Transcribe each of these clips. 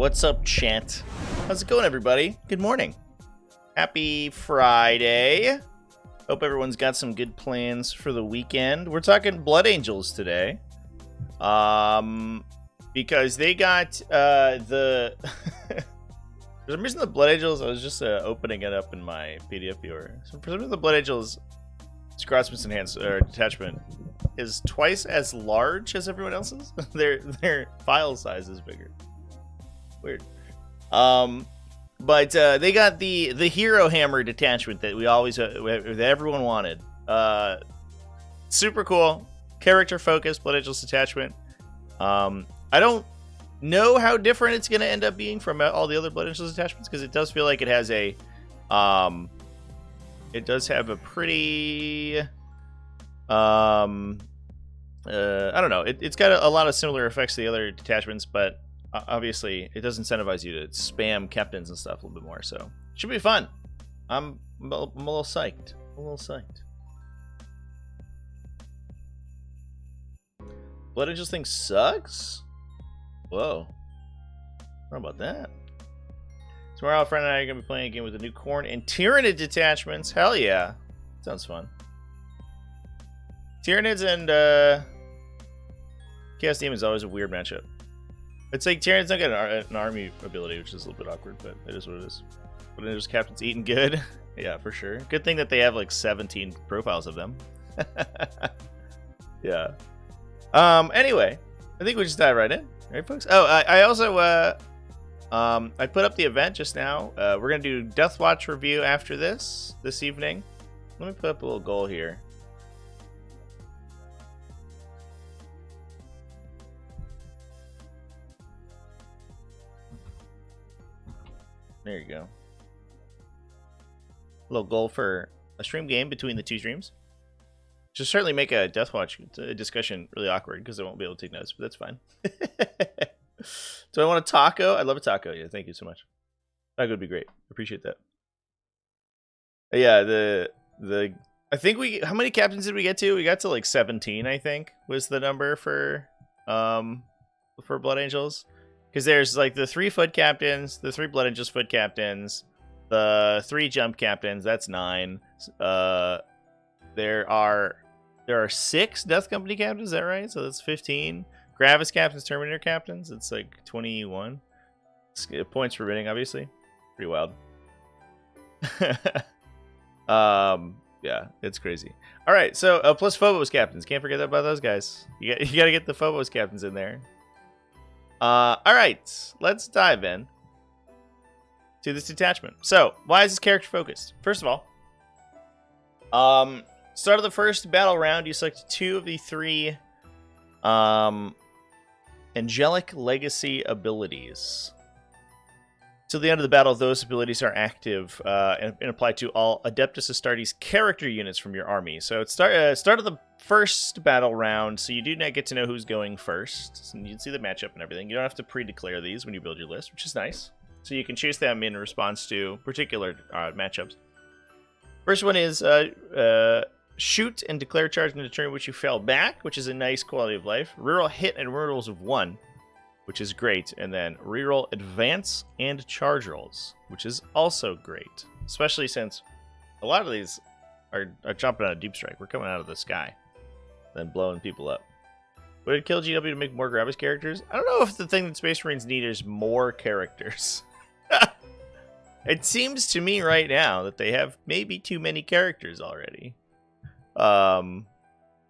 What's up, chant? How's it going, everybody? Good morning. Happy Friday. Hope everyone's got some good plans for the weekend. We're talking Blood Angels today. Because they got the... For some reason, the Blood Angels, I was just opening it up in my PDF viewer. So for some reason, the Blood Angels Grotsmas enhanced or detachment is twice as large as everyone else's. Their file size is bigger. Weird. But they got the hero hammer detachment that we always that everyone wanted. Super cool, character focused Blood Angels detachment. I don't know how different it's going to end up being from all the other Blood Angels attachments, because it does feel like it has a it does have a pretty I don't know, it's got a lot of similar effects to the other detachments, but obviously it does incentivize you to spam captains and stuff a little bit more, so it should be fun. I'm a little psyched. Blood Angels thing sucks? Whoa. What about that? Tomorrow, friend and I are going to be playing a game with the new Corn and Tyrannid detachments. Hell yeah. Sounds fun. Tyrannids and Chaos Demon is always a weird matchup. It's like Tyrannids don't get an army ability, which is a little bit awkward, but it is what it is. But then there's Captain's eating good. Yeah, for sure. Good thing that they have like 17 profiles of them. Yeah. Anyway, I think we just dive right in. Right, folks? Oh, I also I put up the event just now. We're gonna do Death Watch review after this evening. Let me put up a little goal here. There you go. A little goal for a stream game between the two streams. Should certainly make a Death Watch discussion really awkward because I won't be able to take notes, but that's fine. Do I want a taco? I'd love a taco. Yeah, thank you so much. That would be great. Appreciate that. Yeah, the I think how many captains did we get to? We got to like 17, I think, was the number for Blood Angels. Because there's like the 3 foot captains, the 3 Blood Angels foot captains, the 3 jump captains, that's 9. There are 6 Death Company captains, is that right? So that's 15. Gravis captains, Terminator captains, it's like 21. Points for winning, obviously. Pretty wild. Yeah, it's crazy. All right, so plus Phobos captains. Can't forget about those guys. You got to get the Phobos captains in there. All right, let's dive in to this detachment. So, why is this character focused? First of all, start of the first battle round, you select 2 of the 3 Angelic Legacy abilities. Till the end of the battle, those abilities are active and apply to all Adeptus Astartes character units from your army. So it's start of the first battle round, so you do not get to know who's going first. So you can see the matchup and everything. You don't have to pre-declare these when you build your list, which is nice. So you can choose them in response to particular matchups. First one is shoot and declare charge in a turn in which you fell back, which is a nice quality of life. Reroll hit and rerolls of 1, which is great. And then reroll advance and charge rolls, which is also great. Especially since a lot of these are jumping out of Deep Strike. We're coming out of the sky, then blowing people up. Would it kill GW to make more Gravis characters? I don't know if the thing that Space Marines need is more characters. It seems to me right now that they have maybe too many characters already.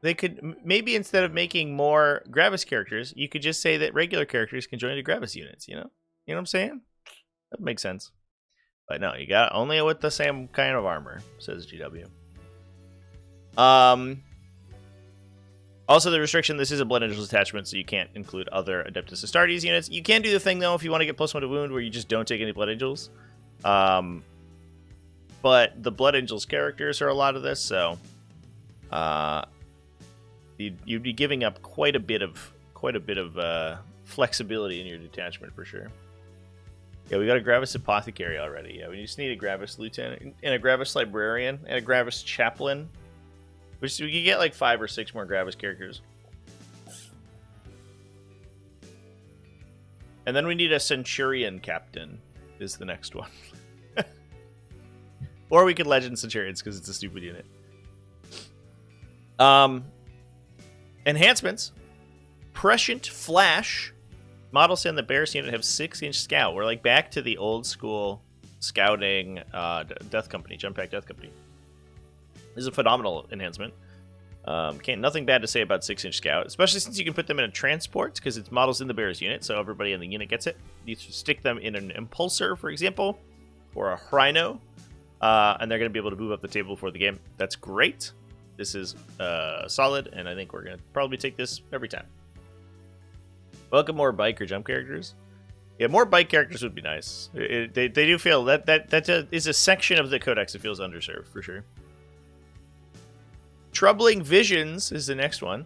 They could maybe, instead of making more Gravis characters, you could just say that regular characters can join the Gravis units, you know? You know what I'm saying? That makes sense. But no, you got only with the same kind of armor, says GW. Also, the restriction, this is a Blood Angels attachment, so you can't include other Adeptus Astartes units. You can do the thing, though, if you want to get +1 to wound, where you just don't take any Blood Angels. But the Blood Angels characters are a lot of this, so you'd be giving up quite a bit of flexibility in your detachment for sure. Yeah, we got a Gravis Apothecary already. Yeah, we just need a Gravis Lieutenant and a Gravis Librarian and a Gravis Chaplain, which we could get like 5 or 6 more Gravis characters. And then we need a Centurion Captain is the next one. Or we could Legend Centurions because it's a stupid unit. Enhancements. Prescient Flash. Models in the Bears unit have 6-inch scout. We're like back to the old school scouting Death Company, Jump Pack Death Company. This is a phenomenal enhancement. Nothing bad to say about 6-inch scout, especially since you can put them in a transport because it's models in the Bears unit, so everybody in the unit gets it. You stick them in an impulsor, for example, or a rhino, and they're going to be able to move up the table for the game. That's great. This is solid, and I think we're going to probably take this every time. Welcome more bike or jump characters. Yeah, more bike characters would be nice. They do feel that is a section of the codex that feels underserved for sure. Troubling Visions is the next one.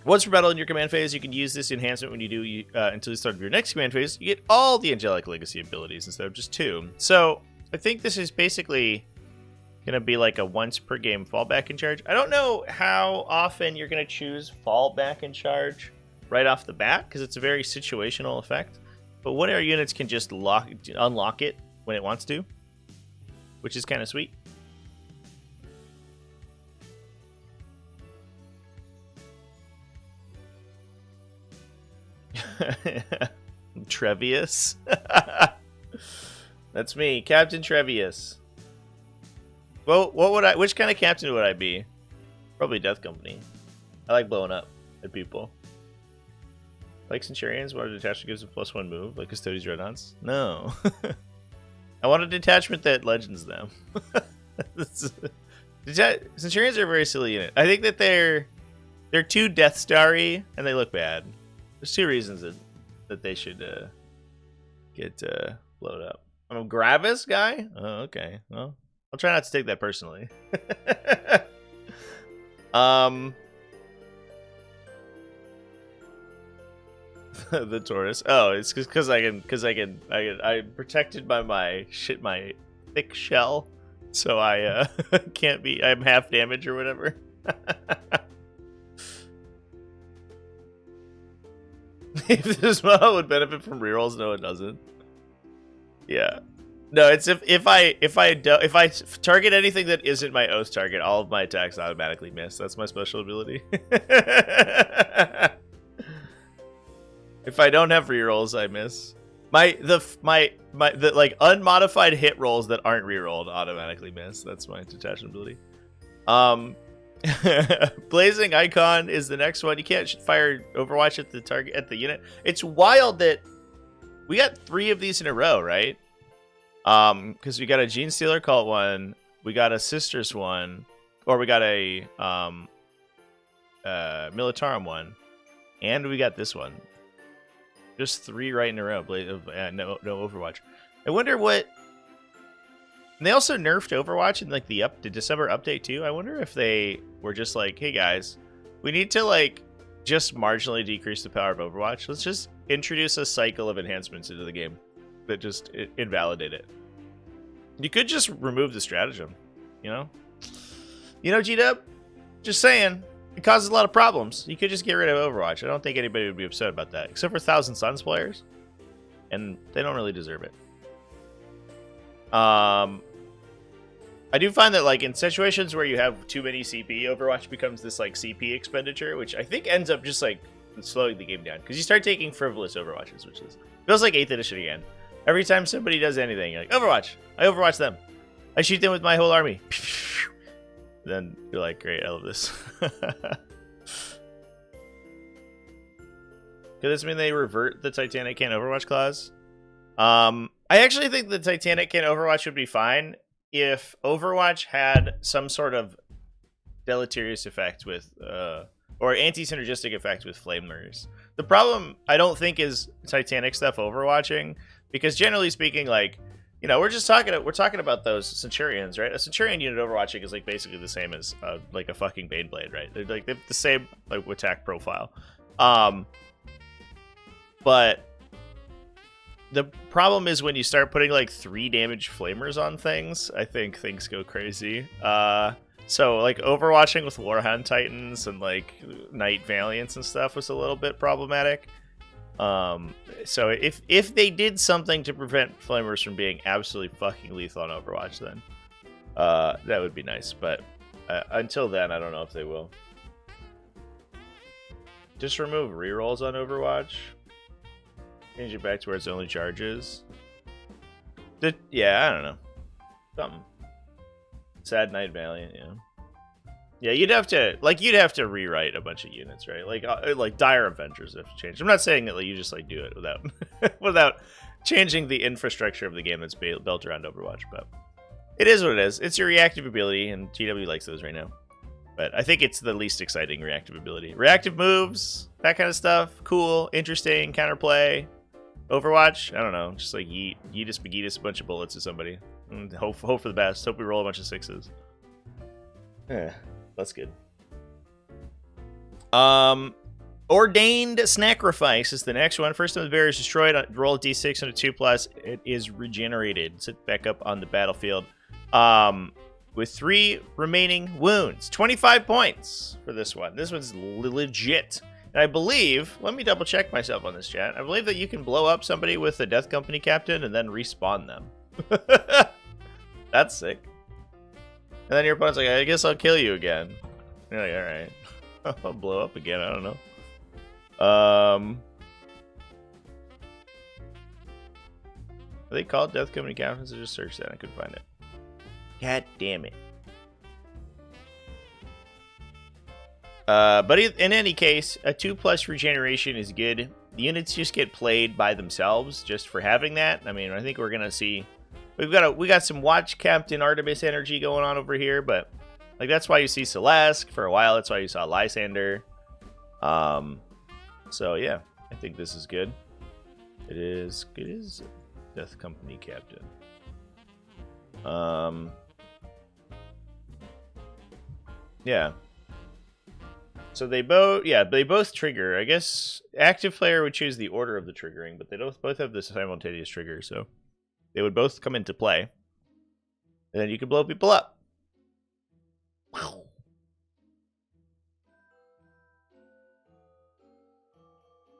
Once per battle in your command phase, you can use this enhancement when you do until the start of your next command phase. You get all the Angelic Legacy abilities instead of just 2. So I think this is basically going to be like a once per game fallback in charge. I don't know how often you're going to choose fallback in charge right off the bat because it's a very situational effect. But one of our units can just unlock it when it wants to, which is kind of sweet. Trevius. That's me, Captain Trevius. Well, which kind of captain would I be? Probably Death Company. I like blowing up at people. Like Centurions, what a detachment gives a +1 move, like Custodes Dreadnoughts? No. I want a detachment that legends them. Centurions are a very silly unit. I think that they're too Death Starry and they look bad. There's 2 reasons that they should get blown up. I'm a Gravis guy? Oh, okay. Well, I'll try not to take that personally. The tortoise. Oh, it's because I'm protected by my thick shell, so I can't be. I'm half damage or whatever. If this model would benefit from rerolls, no, it doesn't. Yeah, no, it's if I target anything that isn't my oath target, all of my attacks automatically miss. That's my special ability. If I don't have rerolls, I miss. The like unmodified hit rolls that aren't rerolled automatically miss. That's my detachment ability. Blazing Icon is the next one. You can't fire Overwatch at the target at the unit. It's wild that we got 3 of these in a row, right? Because we got a Gene Stealer Cult one, we got a Sisters one, or we got a Militarum one, and we got this one. Just 3 right in a row. No Overwatch. I wonder what. And they also nerfed Overwatch in like the December update too. I wonder if they were just like, hey guys, we need to like just marginally decrease the power of Overwatch. Let's just introduce a cycle of enhancements into the game that just invalidate it. You could just remove the stratagem, you know? You know, G-Dub? Just saying. It causes a lot of problems. You could just get rid of Overwatch. I don't think anybody would be upset about that, except for Thousand Suns players, and they don't really deserve it. I do find that like in situations where you have too many CP, Overwatch becomes this like CP expenditure, which I think ends up just like slowing the game down because you start taking frivolous Overwatches, which feels like 8th edition again. Every time somebody does anything, you're like, Overwatch, I Overwatch them. I shoot them with my whole army. Then you're like, great, I love this. Could this mean they revert the Titanic can't Overwatch clause? I actually think the Titanic can't Overwatch would be fine if Overwatch had some sort of deleterious effect with, or anti-synergistic effect with Flamers. The problem, I don't think, is Titanic stuff overwatching, because generally speaking, like, you know, we're talking about those Centurions, right? A Centurion unit overwatching is like basically the same as like a fucking Baneblade, right? They have the same like attack profile. But the problem is when you start putting like 3 damage flamers on things, I think things go crazy. So like overwatching with Warhound Titans and like Knight Valiants and stuff was a little bit problematic. So if they did something to prevent flamers from being absolutely fucking lethal on Overwatch, then that would be nice. But until then, I don't know if they will. Just remove rerolls on Overwatch. Change it back to where it's only charges. Yeah, I don't know. Something. Sad Night Valiant, yeah. Yeah, you'd have to rewrite a bunch of units, right? Like Dire Avengers have to change. I'm not saying that you just do it without without changing the infrastructure of the game that's built around Overwatch, but it is what it is. It's your reactive ability, and GW likes those right now. But I think it's the least exciting reactive ability. Reactive moves, that kind of stuff, cool, interesting, counterplay. Overwatch, I don't know, just like yeetus a bunch of bullets to somebody. And hope for the best. Hope we roll a bunch of 6s. Yeah. That's good. Ordained Sacrifice is the next one. First time the barrier is destroyed, roll a d6 on a 2+. It is regenerated. Sit back up on the battlefield. With 3 remaining wounds. 25 points for this one. This one's legit. And I believe, let me double check myself on this, chat. I believe that you can blow up somebody with a Death Company captain and then respawn them. That's sick. And then your opponent's like, I guess I'll kill you again. You're like, alright. I'll blow up again, I don't know. Are they called Death Company Captains? I just searched that, I couldn't find it. God damn it. But in any case, a 2+ regeneration is good. The units just get played by themselves just for having that. I mean, I think we're gonna see... We got some Watch Captain Artemis energy going on over here, but that's why you see Celeste for a while. That's why you saw Lysander. So yeah, I think this is good. It is Death Company Captain. Yeah. So they both trigger. I guess active player would choose the order of the triggering, but they both have the simultaneous trigger, so they would both come into play. And then you can blow people up. Wow.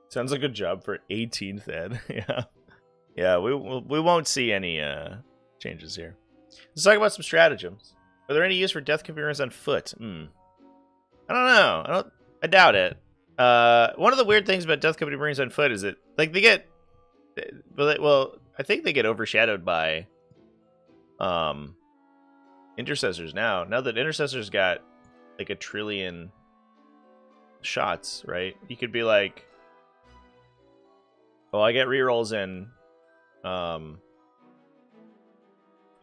Sounds like a job for 18th ed. Yeah. Yeah, we won't see any changes here. Let's talk about some stratagems. Are there any use for death computers on foot? I don't know. I doubt it. One of the weird things about Death Company Marines on foot is that they get, well, I think they get overshadowed by intercessors now. Now that intercessors got like 1 trillion shots, right? You could be like, oh, I get rerolls in,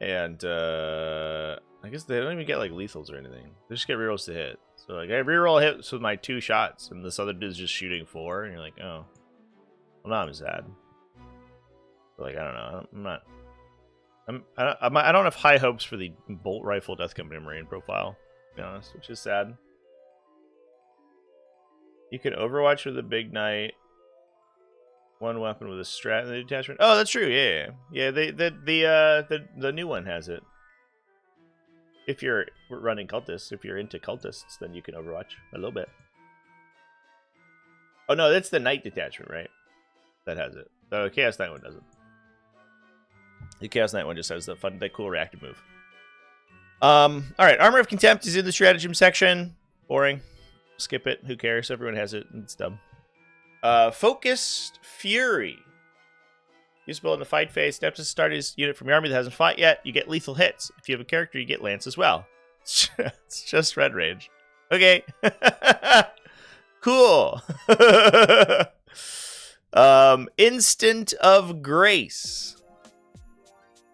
and I guess they don't even get like lethals or anything. They just get rerolls to hit. So like I reroll hits with my 2 shots, and this other dude's just shooting 4, and you're like, oh, well, now I'm sad. But like I don't know, I don't have high hopes for the bolt rifle Death Company Marine profile, to be honest, which is sad. You can Overwatch with a Big Knight, 1 weapon with a strat in the detachment. Oh, that's true. Yeah. The new one has it. If you're running cultists, if you're into cultists, then you can Overwatch a little bit. Oh no, that's the Knight detachment, right? That has it. The Chaos Knight one doesn't. The Chaos Knight one just has the cool reactive move. All right, Armor of Contempt is in the stratagem section. Boring. Skip it. Who cares? Everyone has it. It's dumb. Focused Fury. Usable in the fight phase. Steps to start his unit from your army that hasn't fought yet. You get lethal hits. If you have a character, you get Lance as well. It's just Red Rage. Okay. Cool. Instant of Grace.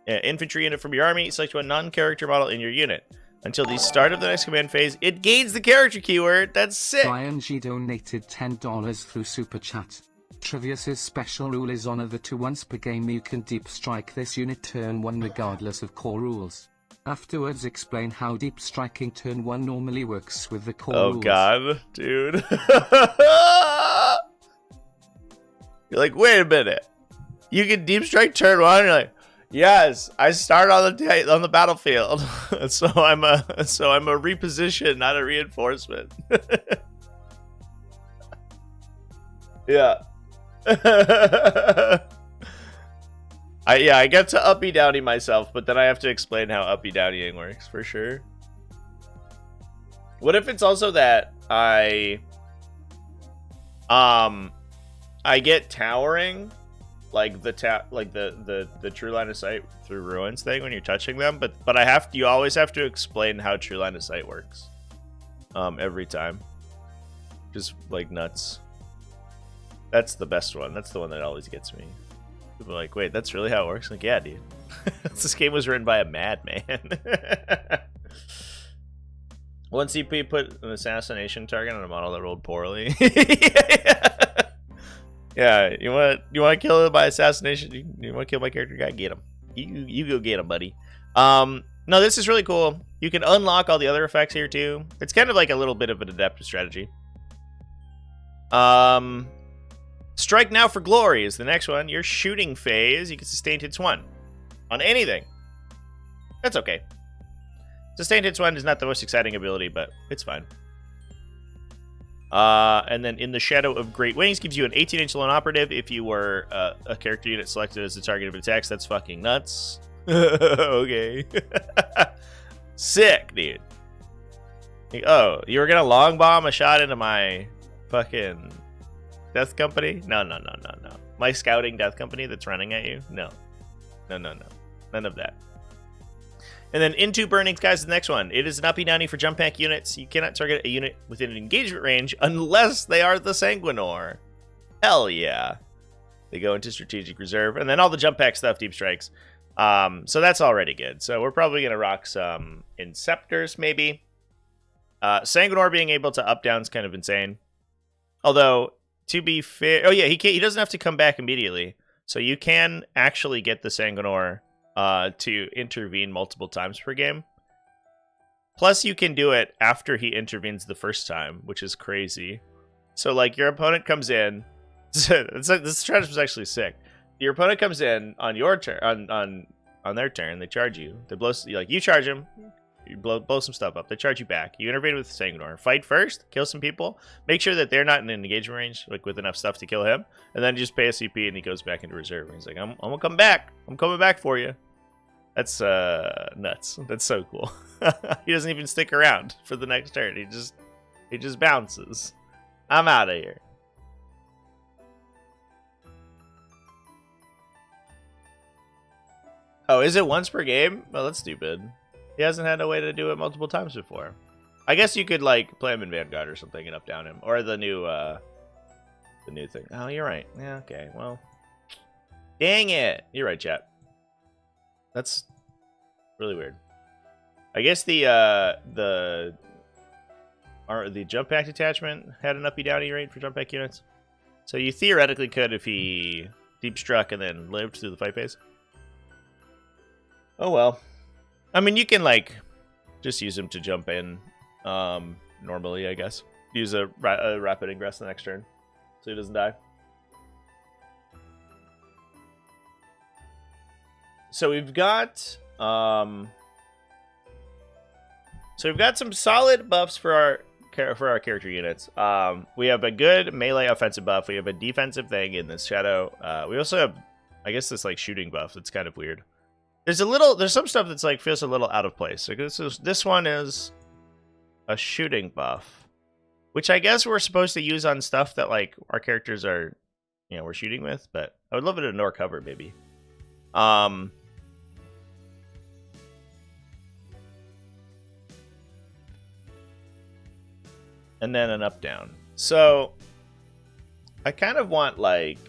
Infantry unit from your army. Select one non-character model in your unit. Until the start of the next command phase, it gains the character keyword. That's sick. Brian G donated $10 through Super Chat. Trivia's special rule is honor the 2 once per game you can deep strike this unit turn 1 regardless of core rules. Afterwards explain how deep striking turn 1 normally works with the core rules. Oh god, dude. You're like, wait a minute. You can deep strike turn 1? You're like, yes, I start on the battlefield. so I'm a reposition, not a reinforcement. Yeah. I get to uppy downy myself, but then I have to explain how uppy downying works for sure. What if it's also that I get towering, like the true line of sight through ruins thing when you're touching them, but you always have to explain how true line of sight works. Every time. Just like nuts. That's the best one. That's the one that always gets me. People are like, wait, that's really how it works? Like, yeah, dude. This game was written by a madman. 1 CP put an assassination target on a model that rolled poorly. Yeah, you want to kill him by assassination? You want to kill my character guy? Get him. You go get him, buddy. No, this is really cool. You can unlock all the other effects here too. It's kind of like a little bit of an adaptive strategy. Strike now for glory is the next one. Your shooting phase, you can sustain hits 1 on anything. That's okay. Sustained hits 1 is not the most exciting ability, but it's fine. And then in the Shadow of Great Wings gives you an 18-inch lone operative if you were a character unit selected as the target of attacks. That's fucking nuts. Okay. Sick, dude. Oh, you were gonna long bomb a shot into my fucking death company? No. My scouting death company that's running at you? No. None of that. And then Into Burning Skies is the next one. It is an uppy downy for jump pack units. You cannot target a unit within an engagement range unless they are the Sanguinor. Hell yeah. They go into strategic reserve. And then all the jump pack stuff, deep strikes. So that's already good. So we're probably going to rock some Inceptors, maybe. Sanguinor being able to up down is kind of insane. Although, to be fair... Oh yeah, he doesn't have to come back immediately. So you can actually get the Sanguinor to intervene multiple times per game. Plus, you can do it after he intervenes the first time, which is crazy. So, like, your opponent comes in. This strategy was actually sick. Your opponent comes in on your turn, on their turn. They charge you. They blow. You charge them. You blow some stuff up. They charge you back. You intervene with Sanguinor. Fight first. Kill some people. Make sure that they're not in an engagement range, like with enough stuff to kill him. And then just pay a CP, and he goes back into reserve. And he's like, I'm gonna come back. I'm coming back for you. That's nuts. That's so cool. He doesn't even stick around for the next turn. He just bounces. I'm out of here. Oh, is it once per game? Well, that's stupid. He hasn't had a way to do it multiple times before. I guess you could like play him in Vanguard or something and up down him, or the new thing. Oh, you're right. Yeah, okay. Well, dang it. You're right, chat. That's really weird. I guess the jump pack detachment had an uppy downy rate for jump pack units, so you theoretically could if he deep struck and then lived through the fight phase. Oh well. I mean, you can, like, just use him to jump in normally, I guess. Use a rapid ingress the next turn so he doesn't die. So we've got some solid buffs for our character units. We have a good melee offensive buff. We have a defensive thing in this Shadow. We also have, I guess, this, like, shooting buff that's kind of weird. There's some stuff that's like feels a little out of place. So this one is a shooting buff, which I guess we're supposed to use on stuff that like our characters are, we're shooting with. But I would love it in Nor cover maybe. And then an up down. So I kind of want like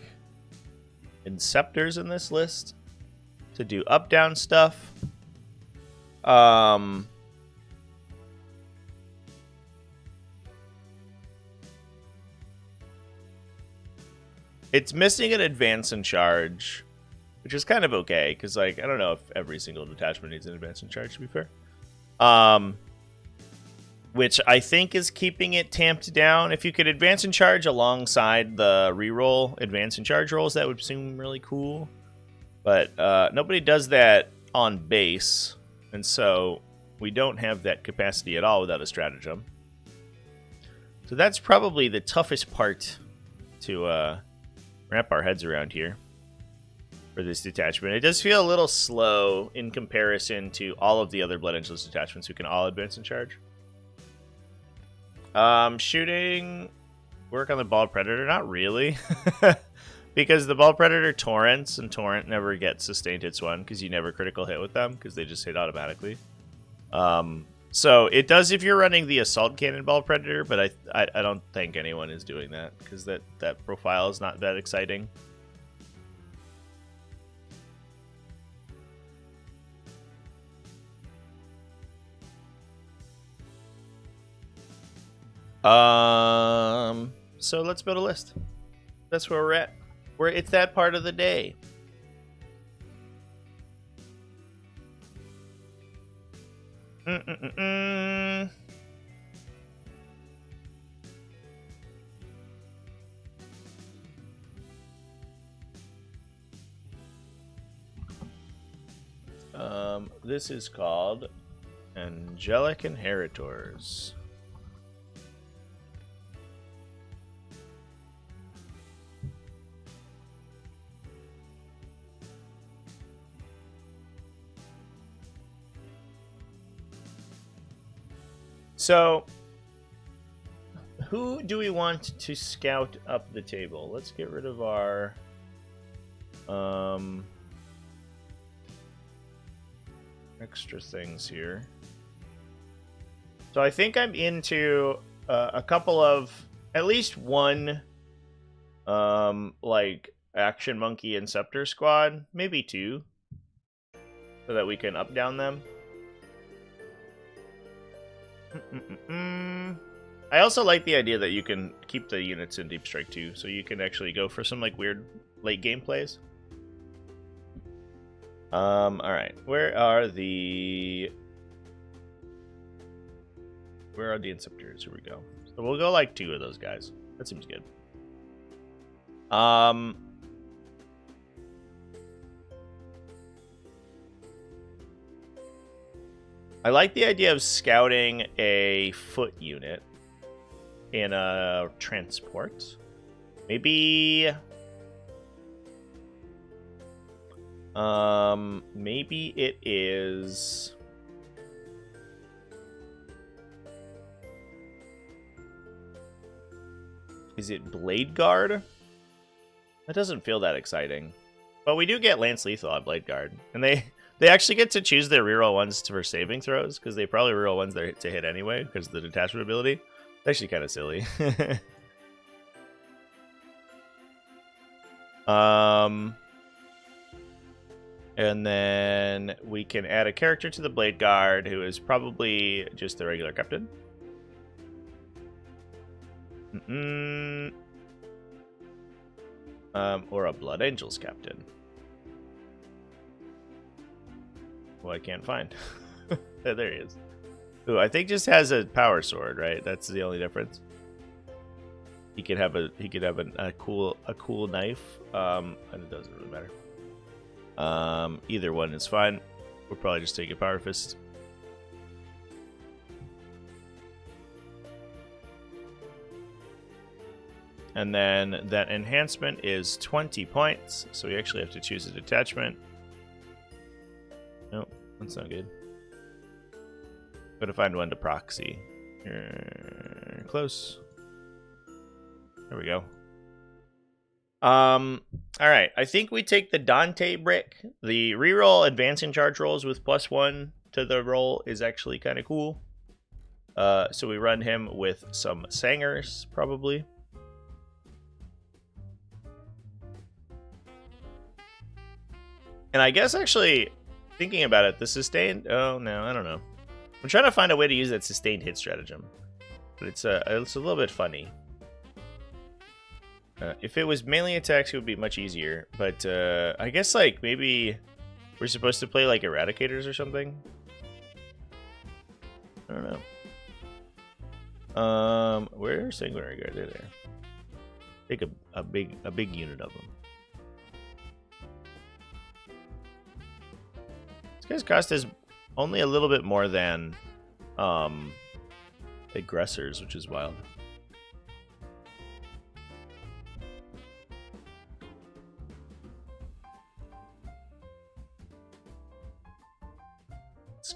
Inceptors in this list to do up-down stuff. It's missing an advance and charge, which is kind of okay, because like I don't know if every single detachment needs an advance and charge, to be fair. Which I think is keeping it tamped down. If you could advance and charge alongside the reroll advance and charge rolls, that would seem really cool. But nobody does that on base, and so we don't have that capacity at all without a stratagem. So that's probably the toughest part to wrap our heads around here for this detachment. It does feel a little slow in comparison to all of the other Blood Angel's detachments who can all advance and charge. Shooting work on the Bald Predator? Not really. Because the Bald Predator torrents, and Torrent never gets sustained hits one because you never critical hit with them because they just hit automatically. So it does if you're running the Assault Cannon Bald Predator, but I don't think anyone is doing that because that profile is not that exciting. So let's build a list. That's where we're at. It's that part of the day. This is called Angelic Inheritors. So, who do we want to scout up the table? Let's get rid of our extra things here. So I think I'm into a couple of, at least one, like Action Monkey and Scepter Squad, maybe two, so that we can up down them. I also like the idea that you can keep the units in Deep Strike too, so you can actually go for some like weird late game plays. Alright. Where are the Inceptors? Here we go. So we'll go like two of those guys. That seems good. I like the idea of scouting a foot unit in a transport. Maybe maybe it is it Blade Guard? That doesn't feel that exciting. But we do get Lance Lethal on Blade Guard, and they actually get to choose their reroll ones for saving throws, because they probably reroll ones to hit anyway, because of the detachment ability. It's actually kind of silly. And then we can add a character to the Blade Guard who is probably just the regular captain. Or a Blood Angels captain. Well, I can't find. There he is. Ooh, I think just has a power sword, right? That's the only difference. He could have a cool knife. And it doesn't really matter. Either one is fine. We'll probably just take a power fist. And then that enhancement is 20 points, so we actually have to choose a detachment. Nope, that's not good. Gotta find one to proxy. Close. There we go. Alright, I think we take the Dante brick. The reroll advancing charge rolls with +1 to the roll is actually kind of cool. So we run him with some Sangers, probably. And I guess actually, thinking about it, the sustained... Oh, no, I don't know. I'm trying to find a way to use that sustained hit stratagem. But it's a little bit funny. If it was melee attacks, it would be much easier. But I guess, like, maybe we're supposed to play, like, Eradicators or something? I don't know. Where's Sanguinary Guard? They're there. Take a big unit of them. This guy's cost is only a little bit more than Aggressors, which is wild.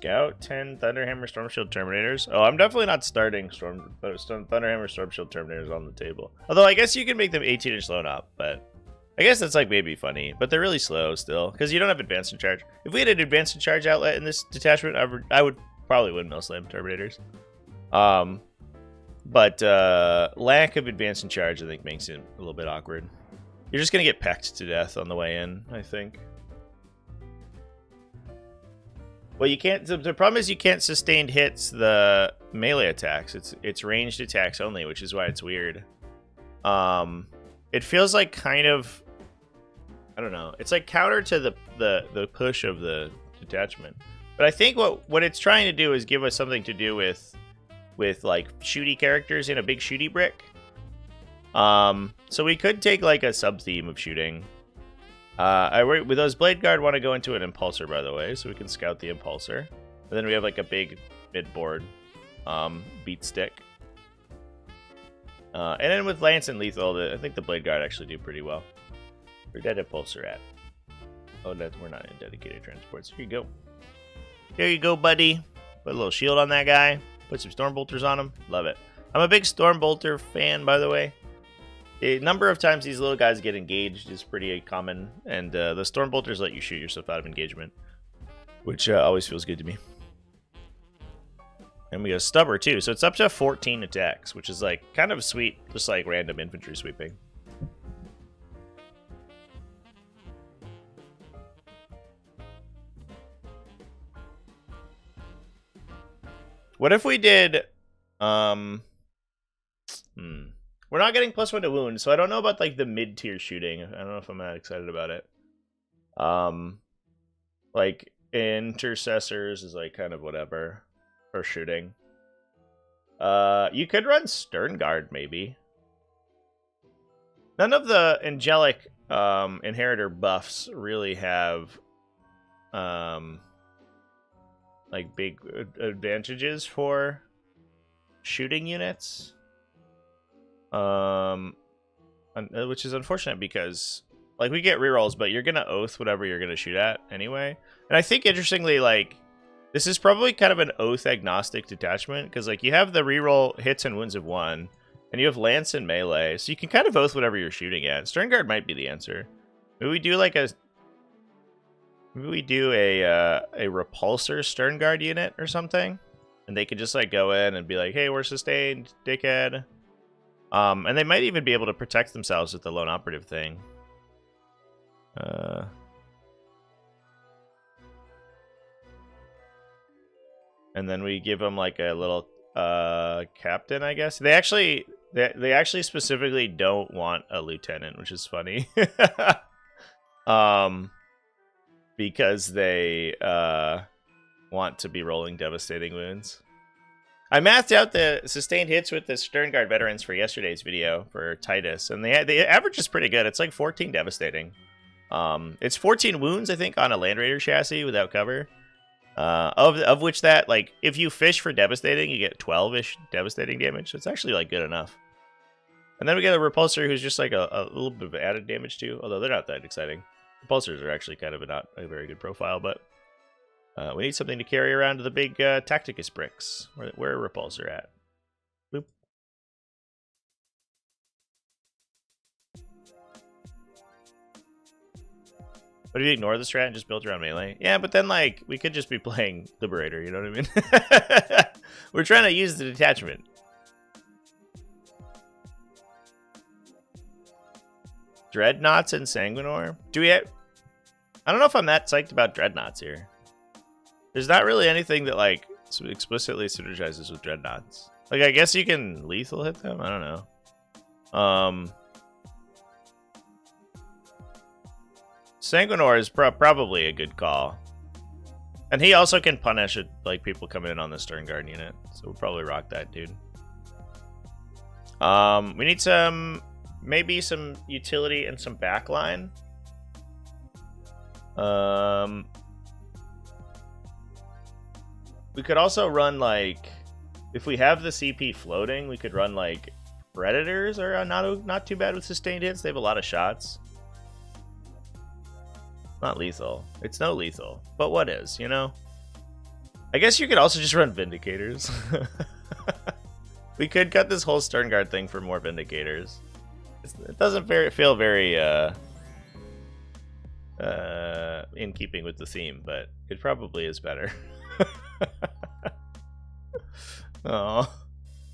scout 10 Thunderhammer Storm Shield Terminators. Oh, I'm definitely not starting Thunderhammer Storm Shield Terminators on the table. Although I guess you can make them 18-inch loan up, but I guess that's like maybe funny. But they're really slow still because you don't have advanced in charge. If we had an advanced in charge outlet in this detachment, I would probably windmill slam Terminators. But lack of advanced in charge, I think, makes it a little bit awkward. You're just gonna get pecked to death on the way in, I think. Well, you can't. The problem is you can't sustained hits the melee attacks. It's ranged attacks only, which is why it's weird. It feels like kind of, I don't know. It's like counter to the push of the detachment. But I think what it's trying to do is give us something to do with like shooty characters in a big shooty brick. So we could take like a sub theme of shooting. With those Blade Guard want to go into an Impulsor, by the way, so we can scout the Impulsor. And then we have like a big mid-board beat stick. And then with Lance and Lethal, I think the Blade Guard actually do pretty well. Where'd that Impulsor at? Oh, we're not in dedicated transports. Here you go. There you go, buddy. Put a little shield on that guy. Put some Storm Bolters on him. Love it. I'm a big Storm Bolter fan, by the way. The number of times these little guys get engaged is pretty common, and the Storm Bolters let you shoot yourself out of engagement, which always feels good to me. And we got Stubber too, so it's up to 14 attacks, which is like kind of sweet, just like random infantry sweeping. What if we did We're not getting +1 to wound, so I don't know about like the mid-tier shooting. I don't know if I'm that excited about it. Like intercessors is like kind of whatever for shooting. You could run Stern Guard maybe. None of the angelic inheritor buffs really have like big advantages for shooting units. Which is unfortunate because like we get rerolls, but you're gonna oath whatever you're gonna shoot at anyway. And I think interestingly, like this is probably kind of an oath agnostic detachment because like you have the reroll hits and wounds of 1, and you have lance and melee, so you can kind of oath whatever you're shooting at. Stern Guard might be the answer. Maybe we do like a repulsor Stern Guard unit or something, and they could just like go in and be like, hey, we're sustained, dickhead. And they might even be able to protect themselves with the lone operative thing. And then we give them like a little captain, I guess. They actually specifically don't want a lieutenant, which is funny. Because they want to be rolling devastating wounds. I mathed out the sustained hits with the Stern Guard veterans for yesterday's video for Titus, and the average is pretty good. It's like 14 devastating. It's 14 wounds, I think, on a Land Raider chassis without cover. Of which that, like, if you fish for devastating, you get 12-ish devastating damage. So it's actually like good enough. And then we get a repulsor who's just like a little bit of added damage too, although they're not that exciting. Repulsors are actually kind of not a very good profile, but we need something to carry around to the big Tacticus bricks. Where a repulsor at? Boop. But if you ignore the strat and just build around melee? Yeah, but then like we could just be playing Liberator, you know what I mean? We're trying to use the detachment. Dreadnoughts and Sanguinor? Do we have... I don't know if I'm that psyched about Dreadnoughts here. There's not really anything that like explicitly synergizes with Dreadnoughts. Like I guess you can lethal hit them? I don't know. Sanguinor is probably a good call. And he also can punish it, like people coming in on the Stern Guard unit. So we'll probably rock that dude. We need maybe some utility and some backline. We could also run like, if we have the CP floating, we could run like Predators are not too bad with sustained hits. They have a lot of shots. Not lethal. It's no lethal, but what is, you know? I guess you could also just run Vindicators. We could cut this whole Stern Guard thing for more Vindicators. It doesn't feel very in keeping with the theme, but it probably is better. Oh,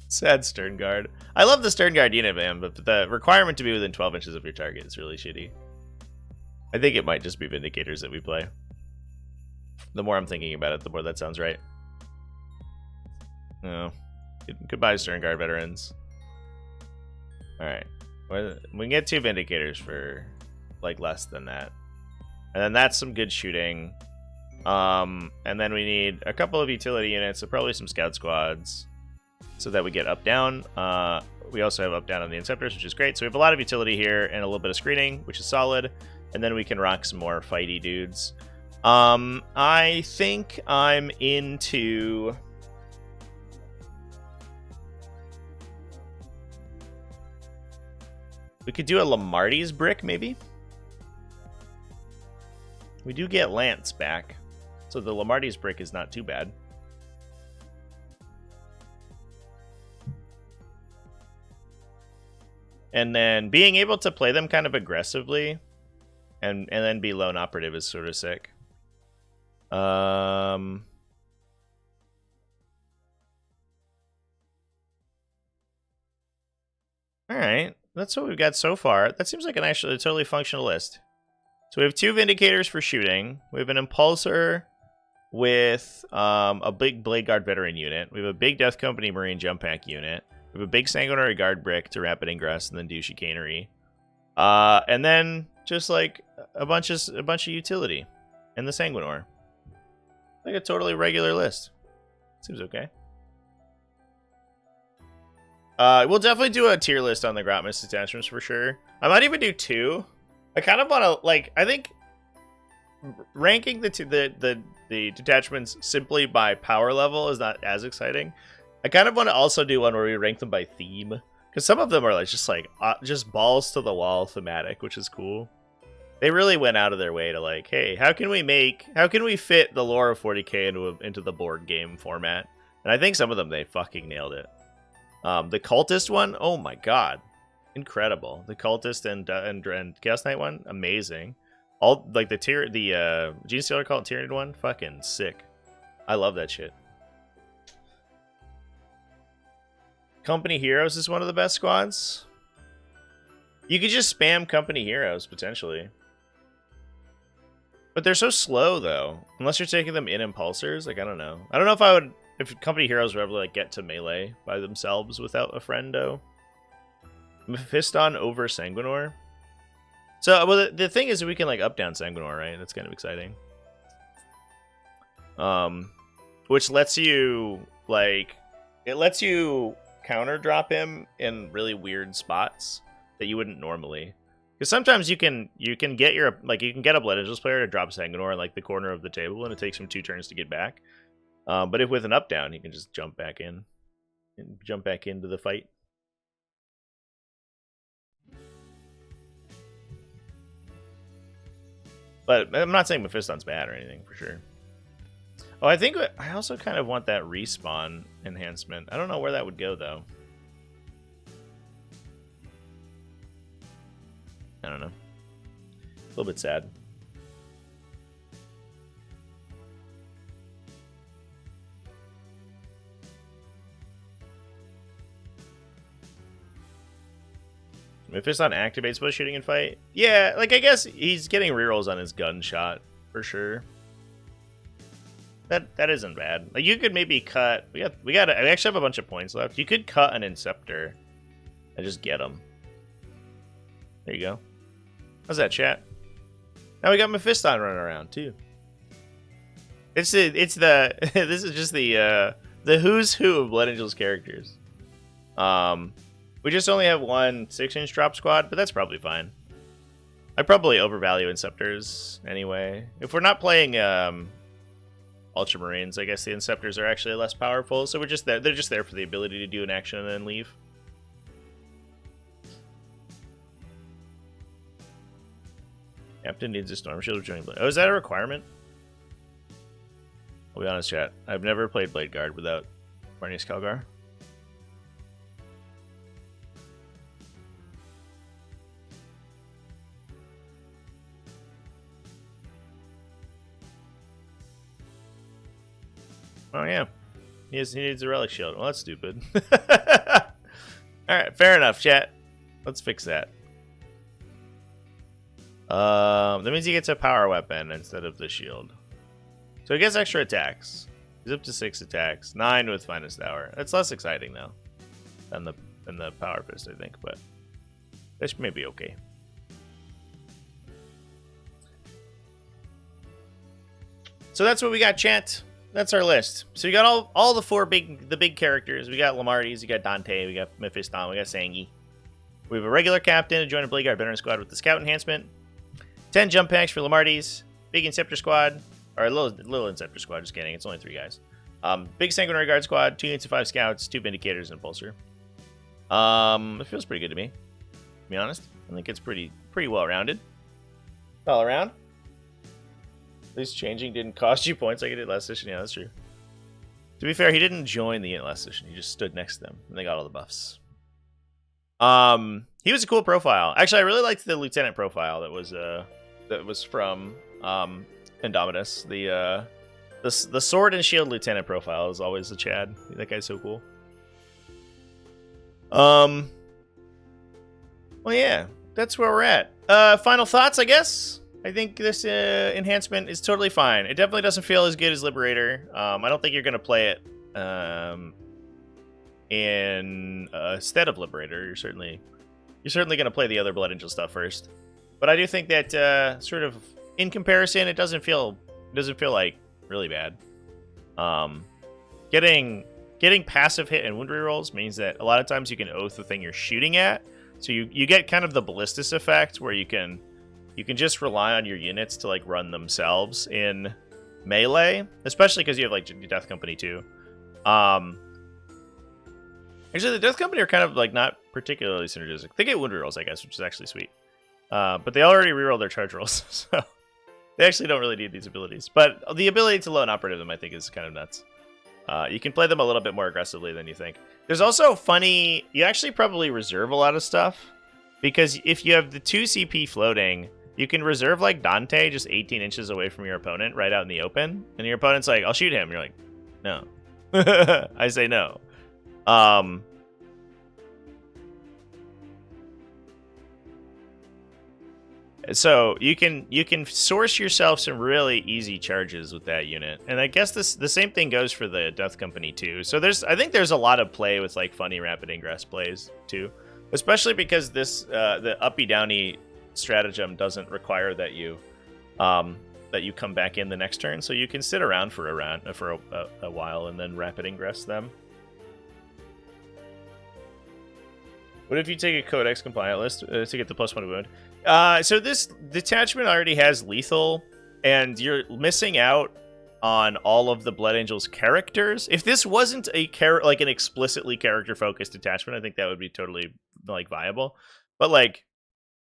sad Stern Guard. I love the Stern Guard unit, man, but the requirement to be within 12 inches of your target is really shitty. I think it might just be Vindicators that we play. The more I'm thinking about it, the more that sounds right. No. Goodbye, Stern Guard veterans. Alright. We can get 2 Vindicators for, like, less than that. And then that's some good shooting. And then we need a couple of utility units, so probably some scout squads, so that we get up-down. We also have up-down on the Inceptors, which is great. So we have a lot of utility here and a little bit of screening, which is solid. And then we can rock some more fighty dudes. I think I'm into... We could do a Lamarty's brick, maybe? We do get Lance back, so the Lamarty's brick is not too bad. And then being able to play them kind of aggressively and then be lone operative is sort of sick. All right, that's what we've got so far. That seems like a totally functional list. So we have 2 Vindicators for shooting. We have an Impulsor with a big Blade Guard veteran unit. We have a big Death Company Marine Jump Pack unit. We have a big Sanguinary Guard brick to rapid ingress and then do chicanery. And then just like a bunch of utility and the Sanguinor. Like a totally regular list. Seems okay. We'll definitely do a tier list on the Grotsmas detachments for sure. I might even do 2. I kind of want to, like, I think ranking the detachments simply by power level is not as exciting. I kind of want to also do one where we rank them by theme, because some of them are like just balls to the wall thematic, which is cool. They really went out of their way to like, hey, how can we fit the lore of 40k into the board game format? And I think some of them they fucking nailed it. The cultist one, oh my god, incredible. The cultist and Chaos Knight one, amazing. All like the Gene Stealer Cult Tyranid one, fucking sick. I love that shit. Company Heroes is one of the best squads. You could just spam Company Heroes potentially, but they're so slow though. Unless you're taking them in impulsors, like I don't know if I would. If Company Heroes were able to like get to melee by themselves without a friendo. Mephiston over Sanguinor. So, well, the thing is we can like up down Sanguinor, right? That's kind of exciting. Which lets you like, it lets you counter drop him in really weird spots that you wouldn't normally. Because sometimes you can get your you can get a Blood Angels player to drop Sanguinor in like the corner of the table, and it takes him 2 turns to get back. But if with an up down, he can just jump back in and jump back into the fight. But I'm not saying Mephiston's bad or anything for sure. Oh, I think I also kind of want that respawn enhancement. I don't know where that would go though. I don't know. A little bit sad. Mephiston activates both shooting and fight. Yeah, like I guess he's getting rerolls on his gunshot for sure. That isn't bad. Like you could maybe cut. We actually have a bunch of points left. You could cut an Inceptor and just get him. There you go. How's that, chat? Now we got Mephiston running around too. This is just the who's who of Blood Angels characters. We just only have one 6-inch drop squad, but that's probably fine. I probably overvalue Inceptors anyway. If we're not playing Ultramarines, I guess the Inceptors are actually less powerful, so we're just there. They're just there for the ability to do an action and then leave. Captain needs a Storm Shield of Joining Blood. Oh, is that a requirement? I'll be honest, chat. I've never played Blade Guard without Marnius Calgar. Oh yeah, he needs a relic shield. Well, that's stupid. All right, fair enough, chat. Let's fix that. That means he gets a power weapon instead of the shield. So he gets extra attacks. He's up to 6 attacks, 9 with finest hour. That's less exciting though than the power fist, I think, but this may be okay. So that's what we got, chat. That's our list. So you got all the big characters. We got Lamarties, we got Dante, we got Mephiston, we got Sangi. We have a regular captain to join a Blade Guard veteran squad with the scout enhancement. 10 jump packs for Lamarties. Big Inceptor squad. Or a little Inceptor squad, just kidding. It's only 3 guys. Big Sanguinary Guard squad, 2 units of 5 scouts, 2 Vindicators, and a Pulsar. It feels pretty good to me, to be honest. I think it's pretty well rounded. All around. At least changing didn't cost you points like it did last session. Yeah, that's true. To be fair, he didn't join the unit last session. He just stood next to them, and they got all the buffs. He was a cool profile. Actually, I really liked the lieutenant profile that was from Indomitus. The sword and shield lieutenant profile is always a Chad. That guy's so cool. Well, yeah, that's where we're at. Final thoughts, I guess. I think this enhancement is totally fine. It definitely doesn't feel as good as Liberator. I don't think you're going to play it instead of Liberator. You're certainly going to play the other Blood Angel stuff first. But I do think that sort of in comparison, it doesn't feel like really bad. Getting passive hit and wound rerolls means that a lot of times you can oath the thing you're shooting at. So you get kind of the ballistus effect where you can just rely on your units to like run themselves in melee, especially because you have like Death Company too. Actually, the Death Company are kind of like not particularly synergistic. They get wound rerolls, I guess, which is actually sweet. But they already reroll their charge rolls, so they actually don't really need these abilities. But the ability to low operate them, I think, is kind of nuts. You can play them a little bit more aggressively than you think. There's also funny... You actually probably reserve a lot of stuff, because if you have the 2 CP floating, you can reserve, like, Dante just 18 inches away from your opponent right out in the open, and your opponent's like, I'll shoot him. You're like, no. I say no. So you can source yourself some really easy charges with that unit, and I guess the same thing goes for the Death Company too. So I think there's a lot of play with like funny rapid ingress plays too, especially because the uppy downy stratagem doesn't require that you come back in the next turn, so you can sit around for a while and then rapid ingress them. What if you take a Codex compliant list to get the +1 wound? So this detachment already has lethal, and you're missing out on all of the Blood Angel's characters. If this wasn't like an explicitly character-focused detachment, I think that would be totally like viable. But like,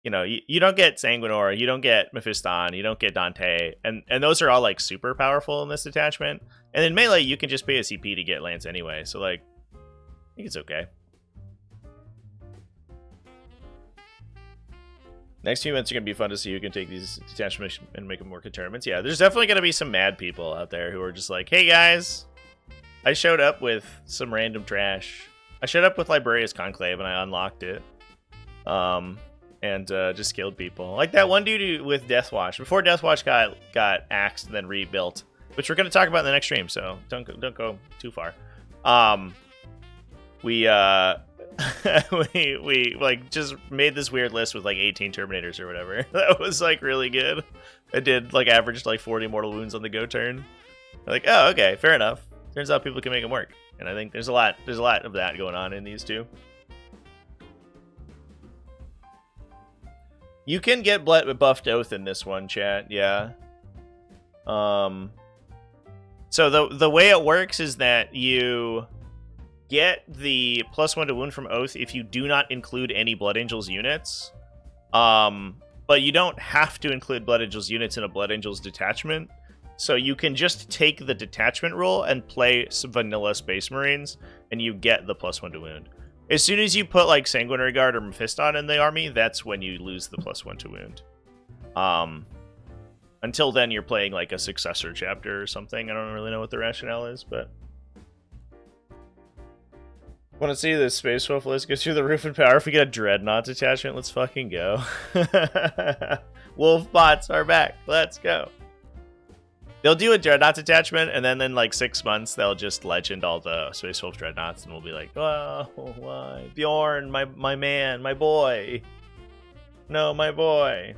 you know, you don't get Sanguinor, you don't get Mephiston, you don't get Dante, and those are all like super powerful in this detachment. And in melee, you can just pay a CP to get Lance anyway. So like, I think it's okay. Next few months are going to be fun to see who can take these detachments and make them work in tournaments. Yeah, there's definitely going to be some mad people out there who are just like, hey guys, I showed up with some random trash. I showed up with Librarius Conclave and I unlocked it. And just killed people. Like that one dude with Deathwatch. Before Deathwatch got axed and then rebuilt, which we're going to talk about in the next stream, so don't go too far. We like just made this weird list with like 18 Terminators or whatever. That was like really good. I did like averaged like 40 mortal wounds on the go turn. Like, oh, okay, fair enough. Turns out people can make them work, and I think there's a lot of that going on in these two. You can get buffed Oath in this one, chat. Yeah. So the way it works is that you get the +1 to wound from Oath if you do not include any Blood Angels units. But you don't have to include Blood Angels units in a Blood Angels detachment. So you can just take the detachment rule and play some vanilla Space Marines, and you get the +1 to wound. As soon as you put like Sanguinary Guard or Mephiston in the army, that's when you lose the +1 to wound. Until then, you're playing like a successor chapter or something. I don't really know what the rationale is, but want to see the Space Wolf list go through the roof in power if we get a Dreadnought detachment? Let's fucking go. Wolf bots are back. Let's go. They'll do a Dreadnought detachment, and then in like 6 months, they'll just legend all the Space Wolf Dreadnoughts, and we'll be like, oh, why? Bjorn, my man, my boy. No, my boy.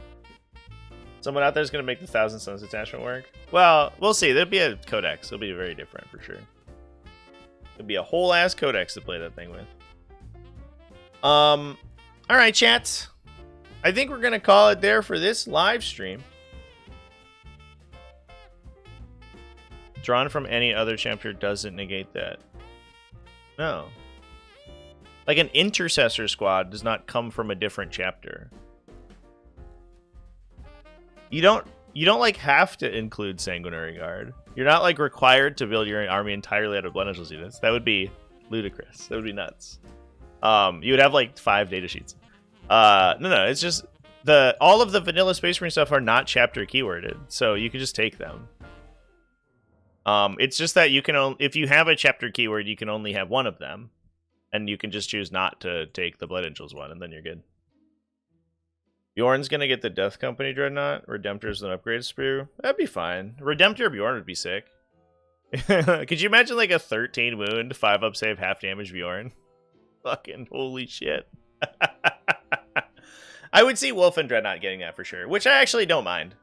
Someone out there's going to make the Thousand Suns detachment work? Well, we'll see. There'll be a codex. It'll be very different for sure. It'll be a whole-ass codex to play that thing with. All right, chat. I think we're going to call it there for this live stream. Drawn from any other chapter doesn't negate that. No. Like an intercessor squad does not come from a different chapter. You don't like have to include Sanguinary Guard. You're not like required to build your army entirely out of Blend Angels units. That would be ludicrous. That would be nuts. You would have like 5 data sheets. No, it's just all of the vanilla Space Marine stuff are not chapter keyworded, so you can just take them. It's just that you can if you have a chapter keyword, you can only have one of them, and you can just choose not to take the Blood Angels one, and then you're good. Bjorn's gonna get the Death Company Dreadnought. Redemptor's an upgrade sprue. That'd be fine. Redemptor Bjorn would be sick. Could you imagine like a 13 wound, 5-up save, half damage Bjorn? Fucking holy shit. I would see Wolf and Dreadnought getting that for sure, which I actually don't mind.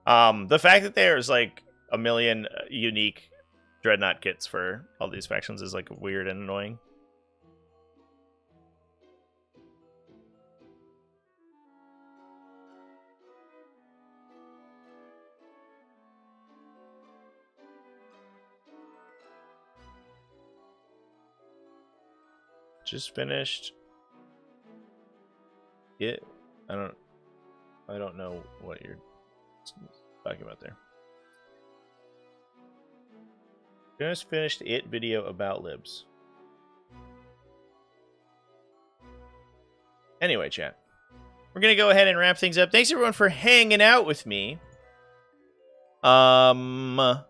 The fact that there's like a million unique Dreadnought kits for all these factions is like weird and annoying. Just finished it. I don't know what you're talking about there. Just finished it video about libs. Anyway, chat. We're gonna go ahead and wrap things up. Thanks everyone for hanging out with me. Let's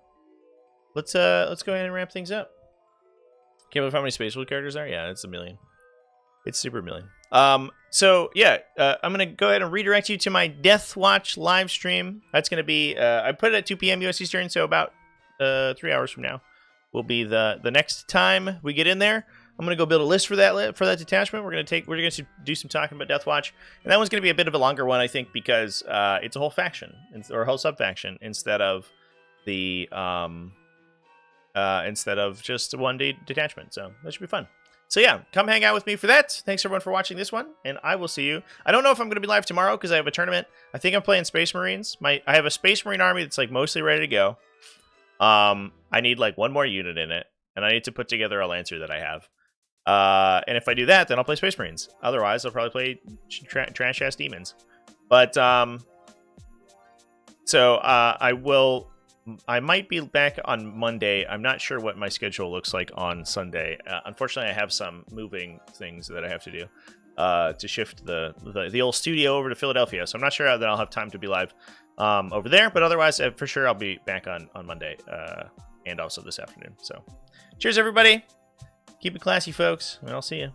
go ahead and wrap things up. Can't believe how many Space Wolf characters are. Yeah, it's 1 million. It's super million. So yeah, I'm gonna go ahead and redirect you to my Death Watch live stream. That's gonna be I put it at 2 p.m. US Eastern, so about 3 hours from now will be the next time we get in there. I'm gonna go build a list for that detachment. We're gonna do some talking about Death Watch, and that one's gonna be a bit of a longer one, I think, because it's a whole faction or a whole sub faction instead of the instead of just one detachment. So that should be fun. So yeah, come hang out with me for that. Thanks everyone for watching this one, and I will see you. I don't know if I'm going to be live tomorrow because I have a tournament. I think I'm playing Space Marines. I have a Space Marine army that's like mostly ready to go. I need like 1 more unit in it, and I need to put together a Lancer that I have. And if I do that, then I'll play Space Marines. Otherwise, I'll probably play trash-ass demons. But so I might be back on Monday. I'm not sure what my schedule looks like on Sunday. Unfortunately, I have some moving things that I have to do to shift the old studio over to Philadelphia. So I'm not sure that I'll have time to be live over there. But otherwise, for sure, I'll be back on Monday and also this afternoon. So cheers, everybody. Keep it classy, folks, and I'll see you.